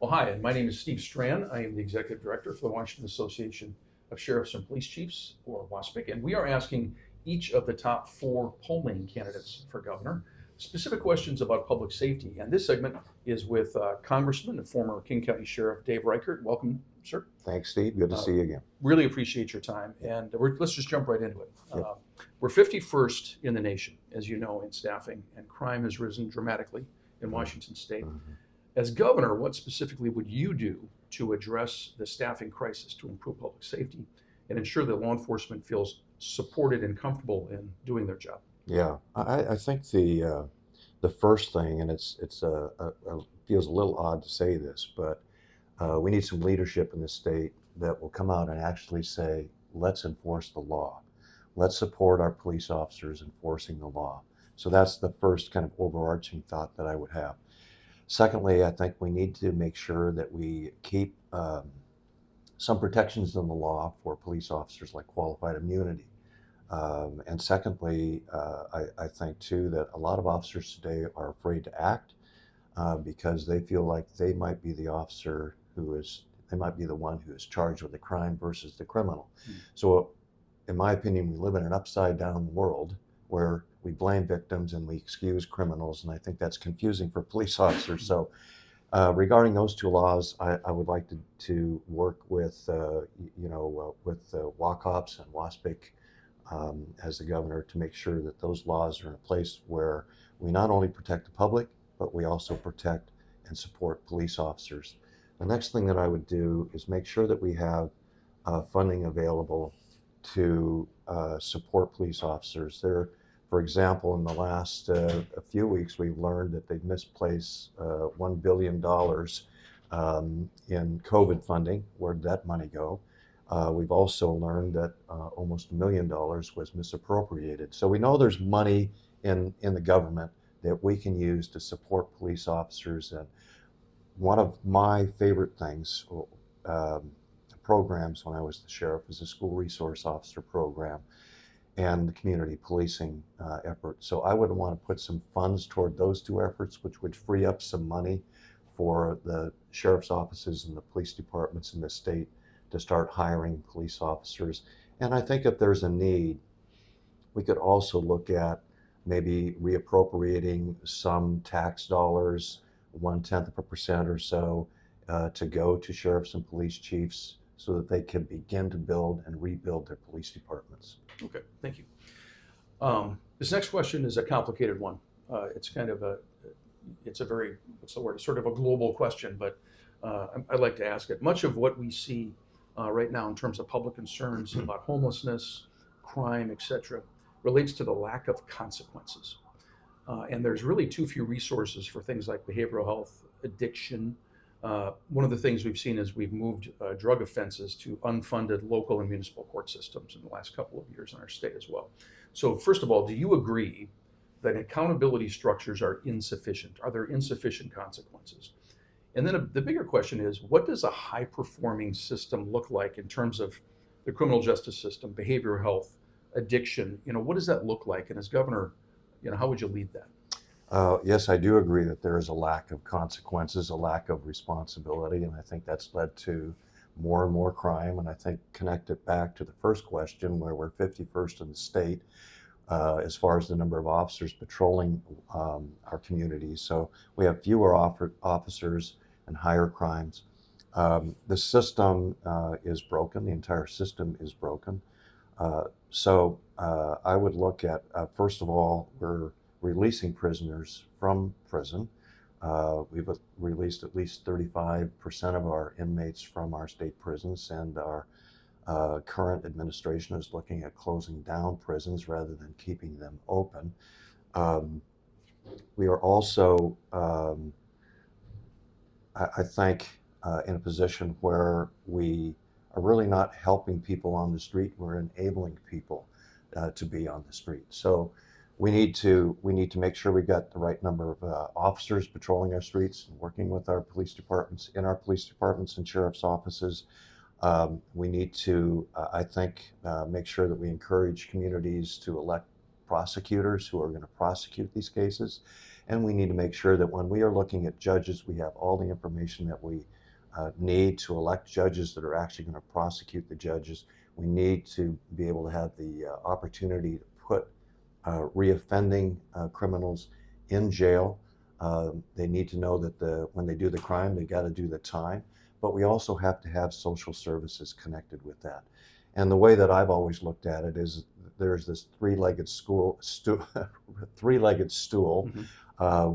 Well, hi, and my name is Steve Strand. I am the Executive Director for the Washington Association of Sheriffs and Police Chiefs, or WASPC, and we are asking each of the top four polling candidates for governor specific questions about public safety. And this segment is with Congressman and former King County Sheriff Dave Reichert. Welcome, sir. Thanks, Steve. Good to see you again. Really appreciate your time, and let's just jump right into it. Yep. We're 51st in the nation, as you know, in staffing, and crime has risen dramatically in Washington State. Mm-hmm. As governor, what specifically would you do to address the staffing crisis to improve public safety and ensure that law enforcement feels supported and comfortable in doing their job? Yeah, I think the first thing, and it's feels a little odd to say this, but we need some leadership in the state that will come out and actually say, let's enforce the law. Let's support our police officers enforcing the law. So that's the first kind of overarching thought that I would have. Secondly, I think we need to make sure that we keep some protections in the law for police officers, like qualified immunity. And secondly, I think too that a lot of officers today are afraid to act because they feel like they might be the officer they might be the one who is charged with the crime versus the criminal. So in my opinion, we live in an upside down world where we blame victims and we excuse criminals, and I think that's confusing for police officers. So regarding those two laws, I would like to work with WACOPS and WASPC as the governor to make sure that those laws are in a place where we not only protect the public, but we also protect and support police officers. The next thing that I would do is make sure that we have funding available to support police officers. For example, in the last a few weeks, we've learned that they've misplaced $1 billion in COVID funding. Where did that money go? We've also learned that almost $1 million was misappropriated. So we know there's money in the government that we can use to support police officers. And one of my favorite things, programs when I was the sheriff, was the school resource officer program and the community policing effort. So I would want to put some funds toward those two efforts, which would free up some money for the sheriff's offices and the police departments in the state to start hiring police officers. And I think if there's a need, we could also look at maybe reappropriating some tax dollars, 0.1% or so, to go to sheriffs and police chiefs so that they can begin to build and rebuild their police departments. Okay, thank you. This next question is a complicated one. It's a very, what's the word? It's sort of a global question, but I'd like to ask it. Much of what we see right now in terms of public concerns about homelessness, crime, etc., relates to the lack of consequences. And there's really too few resources for things like behavioral health, addiction. One of the things we've seen is we've moved drug offenses to unfunded local and municipal court systems in the last couple of years in our state as well. So first of all, do you agree that accountability structures are insufficient? Are there insufficient consequences? And then the bigger question is, what does a high-performing system look like in terms of the criminal justice system, behavioral health, addiction? What does that look like? And as governor, how would you lead that? Yes, I do agree that there is a lack of consequences, a lack of responsibility, and I think that's led to more and more crime. And I think connect it back to the first question, where we're 51st in the state as far as the number of officers patrolling our communities. So we have fewer officers and higher crimes. The system is broken. The entire system is broken. So I would look at, first of all, we're releasing prisoners from prison. We've released at least 35% of our inmates from our state prisons, and our current administration is looking at closing down prisons rather than keeping them open. We are also, I think, in a position where we are really not helping people on the street. We're enabling people to be on the street. So we need to make sure we've got the right number of officers patrolling our streets and working with our police departments, in our police departments and sheriff's offices. We need to, I think, make sure that we encourage communities to elect prosecutors who are going to prosecute these cases. And we need to make sure that when we are looking at judges, we have all the information that we need to elect judges that are actually going to prosecute the judges. We need to be able to have the opportunity to put reoffending criminals in jail. They need to know that when they do the crime, they got to do the time. But we also have to have social services connected with that. And the way that I've always looked at it is there's this three-legged stool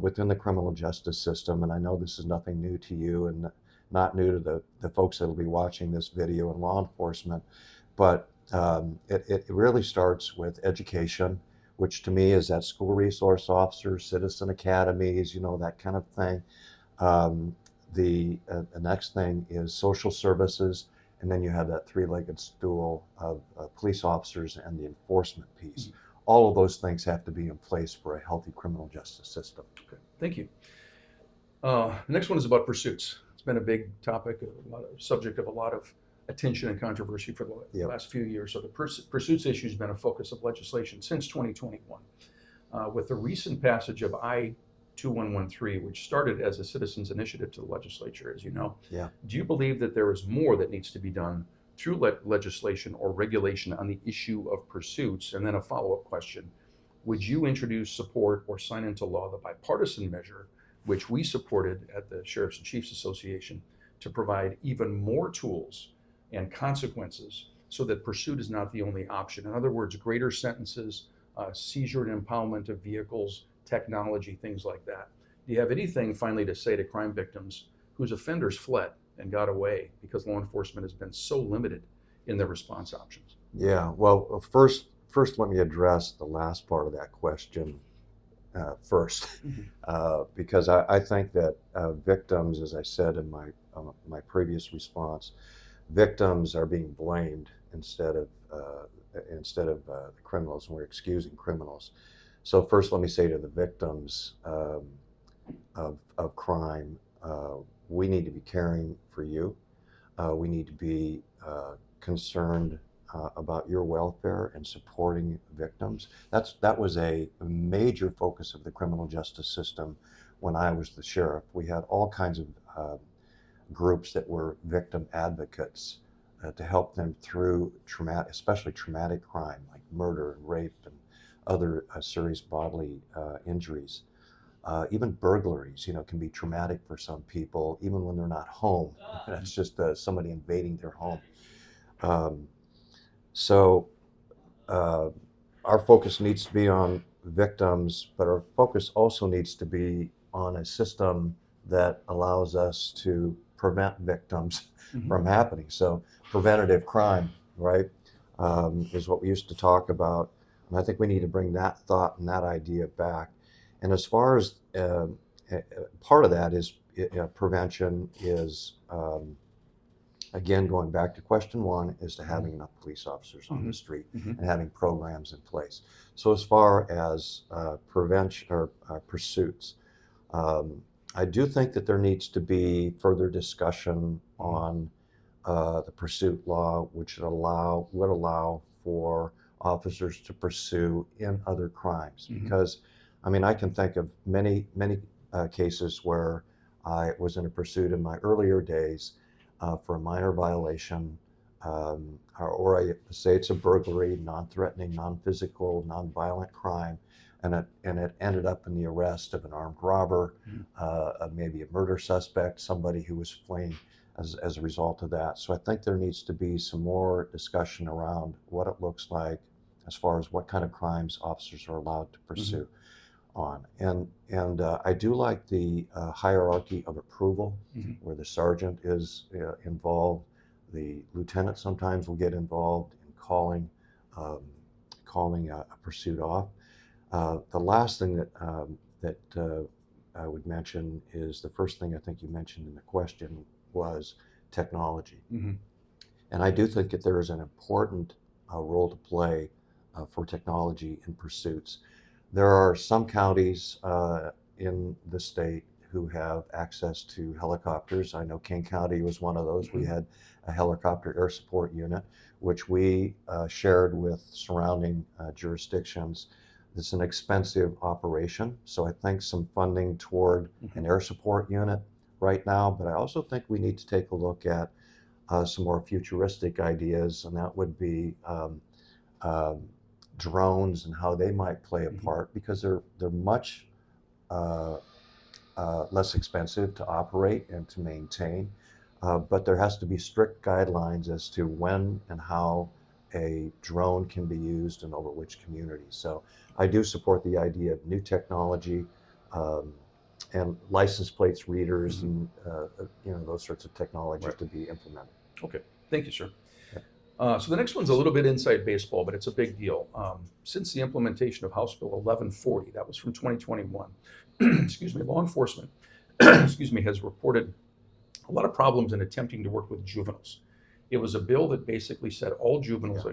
within the criminal justice system. And I know this is nothing new to you and not new to the folks that will be watching this video in law enforcement. But it really starts with education, which to me is that school resource officers, citizen academies, that kind of thing. The next thing is social services, and then you have that three-legged stool of police officers and the enforcement piece. Mm-hmm. All of those things have to be in place for a healthy criminal justice system. Okay, thank you. The next one is about pursuits. It's been a big topic, subject of a lot of attention and controversy for the last few years. So the pursuits issue has been a focus of legislation since 2021. With the recent passage of I-2113, which started as a citizens' initiative to the legislature, as you know, do you believe that there is more that needs to be done through legislation or regulation on the issue of pursuits? And then a follow-up question, would you introduce, support, or sign into law the bipartisan measure, which we supported at the Sheriffs and Chiefs Association, to provide even more tools and consequences so that pursuit is not the only option? In other words, greater sentences, seizure and impoundment of vehicles, technology, things like that. Do you have anything finally to say to crime victims whose offenders fled and got away because law enforcement has been so limited in their response options? Yeah, well, first let me address the last part of that question first, because I think that victims, as I said in my previous response, victims are being blamed instead of the criminals, and we're excusing criminals. So first, let me say to the victims of crime, we need to be caring for you. We need to be concerned about your welfare and supporting victims. That was a major focus of the criminal justice system when I was the sheriff. We had all kinds of groups that were victim advocates to help them through especially traumatic crime like murder and rape and other serious bodily injuries. Even burglaries, can be traumatic for some people, even when they're not home. That's just somebody invading their home. So our focus needs to be on victims, but our focus also needs to be on a system that allows us to prevent victims from happening. So preventative crime, right, is what we used to talk about. And I think we need to bring that thought and that idea back. And as far as part of that is prevention is, again, going back to question one, is to having enough police officers on the street and having programs in place. So as far as prevention or pursuits, I do think that there needs to be further discussion on the pursuit law, which would allow for officers to pursue in other crimes. Because, I can think of many cases where I was in a pursuit in my earlier days for a minor violation, or I say it's a burglary, non-threatening, non-physical, non-violent crime, and it ended up in the arrest of an armed robber, maybe a murder suspect, somebody who was fleeing as a result of that. So I think there needs to be some more discussion around what it looks like as far as what kind of crimes officers are allowed to pursue on. And I do like the hierarchy of approval, where the sergeant is involved. The lieutenant sometimes will get involved in calling a pursuit off. The last thing that I would mention is the first thing I think you mentioned in the question was technology. And I do think that there is an important role to play for technology in pursuits. There are some counties in the state who have access to helicopters. I know King County was one of those. We had a helicopter air support unit, which we shared with surrounding jurisdictions. It's an expensive operation, so I think some funding toward an air support unit right now, but I also think we need to take a look at some more futuristic ideas, and that would be um, drones and how they might play a part, because they're much uh, less expensive to operate and to maintain. But there has to be strict guidelines as to when and how a drone can be used and over which communities. So I do support the idea of new technology um, and license plates readers and those sorts of technologies Right. to be implemented. Okay, thank you, sir. Yeah. So the next one's a little bit inside baseball, but it's a big deal. Since the implementation of House Bill 1140, that was from 2021, excuse me, law enforcement, excuse me, has reported a lot of problems in attempting to work with juveniles. It was a bill that basically said all juveniles. Yeah.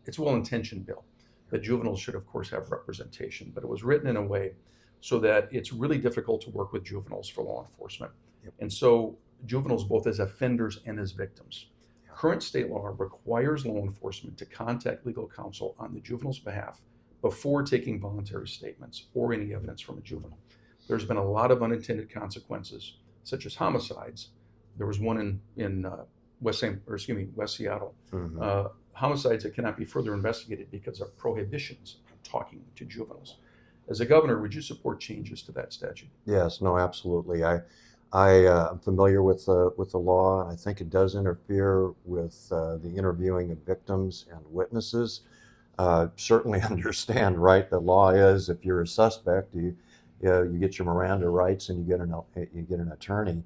It's a well-intentioned bill that juveniles should, of course, have representation, but it was written in a way so that it's really difficult to work with juveniles for law enforcement, Yep. and so juveniles both as offenders and as victims. Yeah. Current state law requires law enforcement to contact legal counsel on the juvenile's behalf before taking voluntary statements or any evidence from a juvenile. There's been a lot of unintended consequences, such as homicides. There was one in West Seattle. Mm-hmm. Homicides that cannot be further investigated because of prohibitions on talking to juveniles. As a governor, would you support changes to that statute? Yes, no, absolutely. I'm familiar with the law, and I think it does interfere with the interviewing of victims and witnesses. Certainly understand, right? The law is if you're a suspect, you get your Miranda rights and you get an attorney.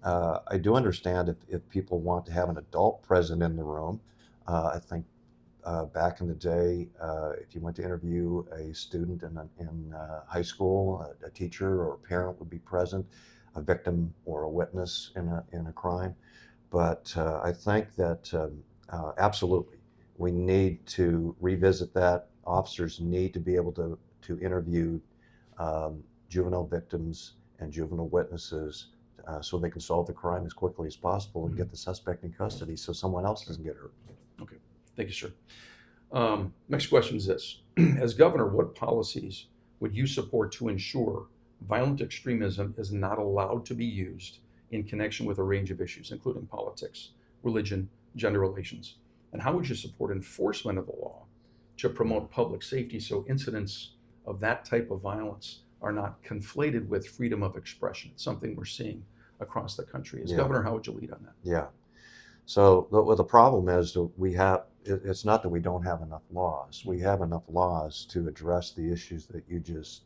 I do understand if people want to have an adult present in the room. I think back in the day, if you went to interview a student in high school, a teacher or a parent would be present, a victim or a witness in a crime. But I think that absolutely we need to revisit that. Officers need to be able to interview juvenile victims and juvenile witnesses so they can solve the crime as quickly as possible and get the suspect in custody so someone else doesn't get hurt. Okay, thank you, sir. Next question is this. As governor, what policies would you support to ensure violent extremism is not allowed to be used in connection with a range of issues, including politics, religion, gender relations? And how would you support enforcement of the law to promote public safety so incidents of that type of violence are not conflated with freedom of expression? It's something we're seeing across the country. As governor, how would you lead on that? Yeah. So the problem is that it's not that we don't have enough laws. We have enough laws to address the issues that you just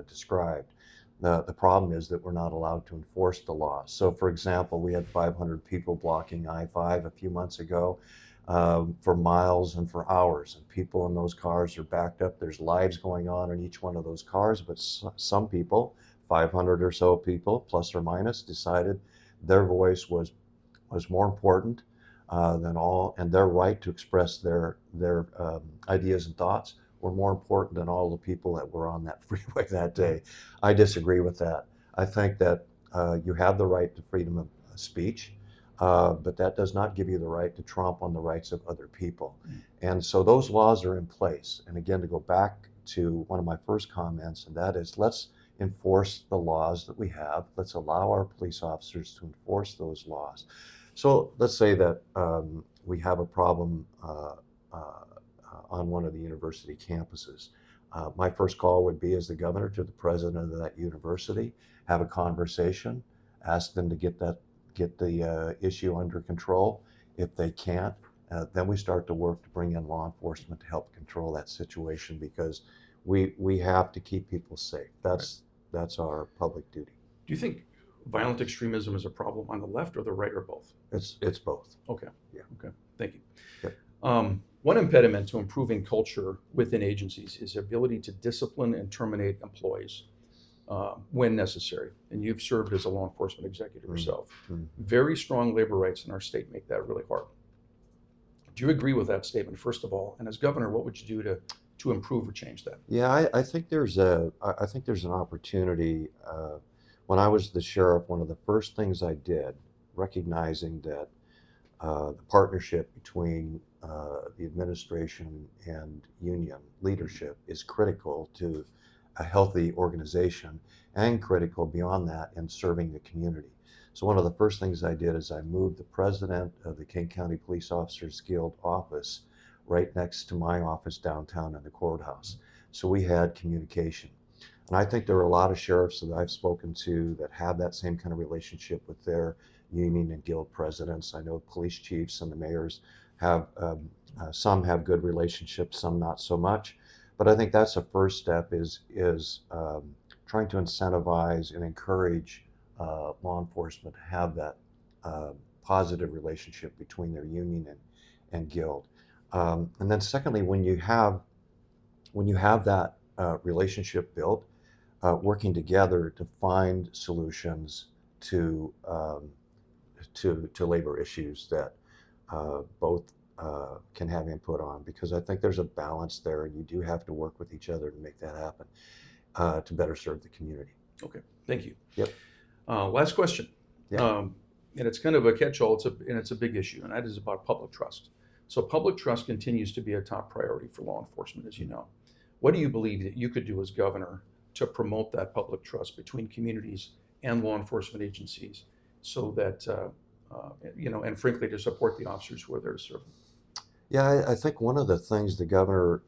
described. The problem is that we're not allowed to enforce the laws. So for example, we had 500 people blocking I-5 a few months ago for miles and for hours, and people in those cars are backed up. There's lives going on in each one of those cars, but some people, 500 or so people, plus or minus, decided their voice was more important than all, and their right to express their ideas and thoughts were more important than all the people that were on that freeway that day. I disagree with that. I think that you have the right to freedom of speech, but that does not give you the right to tromp on the rights of other people. And so those laws are in place. And again, to go back to one of my first comments, and that is let's enforce the laws that we have. Let's allow our police officers to enforce those laws. So let's say that we have a problem on one of the university campuses. My first call would be, as the governor, to the president of that university, have a conversation, ask them to get the issue under control. If they can't, then we start to work to bring in law enforcement to help control that situation, because we have to keep people safe. That's our public duty. Do you think violent extremism is a problem on the left or the right, or both? It's both. Okay. Yeah. Okay. Thank you. Yep. One impediment to improving culture within agencies is the ability to discipline and terminate employees when necessary. And you've served as a law enforcement executive yourself. Mm-hmm. Very strong labor rights in our state make that really hard. Do you agree with that statement, first of all? And as governor, what would you do to improve or change that? Yeah, I think there's an opportunity. When I was the sheriff, one of the first things I did, recognizing that the partnership between the administration and union leadership is critical to a healthy organization and critical beyond that in serving the community. So one of the first things I did is I moved the president of the King County Police Officers Guild office right next to my office downtown in the courthouse. So we had communication. And I think there are a lot of sheriffs that I've spoken to that have that same kind of relationship with their union and guild presidents. I know police chiefs and the mayors have, some have good relationships, some not so much. But I think that's the first step is trying to incentivize and encourage law enforcement to have that positive relationship between their union and guild. And then secondly, when you have that relationship built, working together to find solutions to labor issues that both can have input on, because I think there's a balance there, and you do have to work with each other to make that happen to better serve the community. Okay, thank you. Yep. Last question. Yeah. And it's kind of a catch-all. It's a big issue, and that is about public trust. So public trust continues to be a top priority for law enforcement, as you know. What do you believe that you could do as governor to promote that public trust between communities and law enforcement agencies, so that and frankly, to support the officers who are there to serve them? Yeah, I think one of the things the governor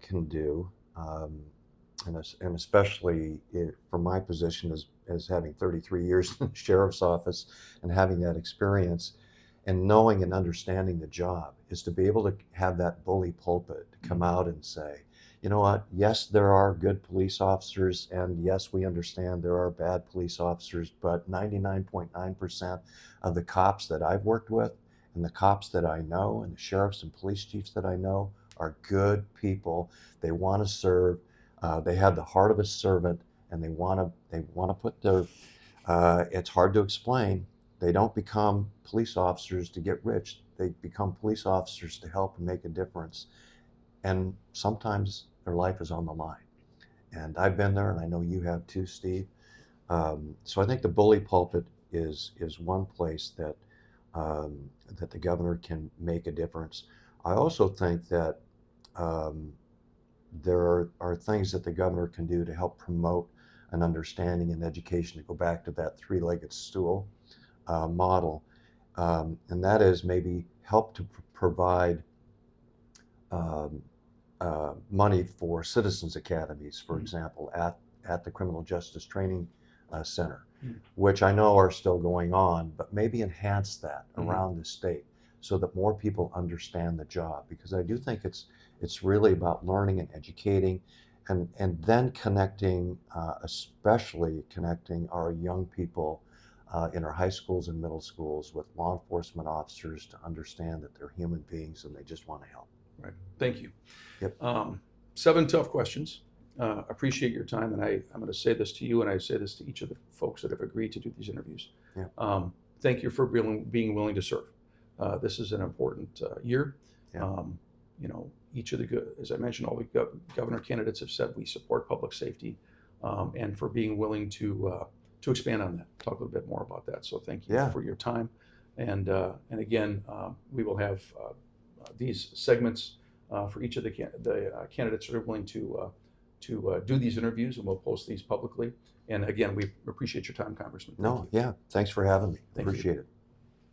can do, and especially from my position as having 33 years in the sheriff's office and having that experience and knowing and understanding the job, is to be able to have that bully pulpit to come out and say, you know what, yes, there are good police officers, and yes, we understand there are bad police officers, but 99.9% of the cops that I've worked with and the cops that I know and the sheriffs and police chiefs that I know are good people. They want to serve. They have the heart of a servant, and they want to put their. It's hard to explain. They don't become police officers to get rich. They become police officers to help and make a difference. And sometimes their life is on the line. And I've been there, and I know you have too, Steve. So I think the bully pulpit is one place that that the governor can make a difference. I also think that there are things that the governor can do to help promote an understanding and education, to go back to that three-legged stool model. And that is maybe help to provide money for citizens academies, for example, at the Criminal Justice Training Center, which I know are still going on, but maybe enhance that around the state so that more people understand the job. Because I do think it's really about learning and educating, and then connecting, especially connecting our young people in our high schools and middle schools with law enforcement officers to understand that they're human beings and they just want to help. Right. Thank you. Yep. 7 tough questions. Appreciate your time, and I'm going to say this to you, and I say this to each of the folks that have agreed to do these interviews. Yeah. Thank you for being willing to serve. This is an important year. Yeah. Each of as I mentioned, all the governor candidates have said we support public safety, and for being willing to expand on that, talk a little bit more about that. So thank you for your time, and again, we will have these segments for each of the candidates that are willing to do these interviews, and we'll post these publicly. And again, we appreciate your time, Congressman. No, yeah, thanks for having me. Thank you. Appreciate it.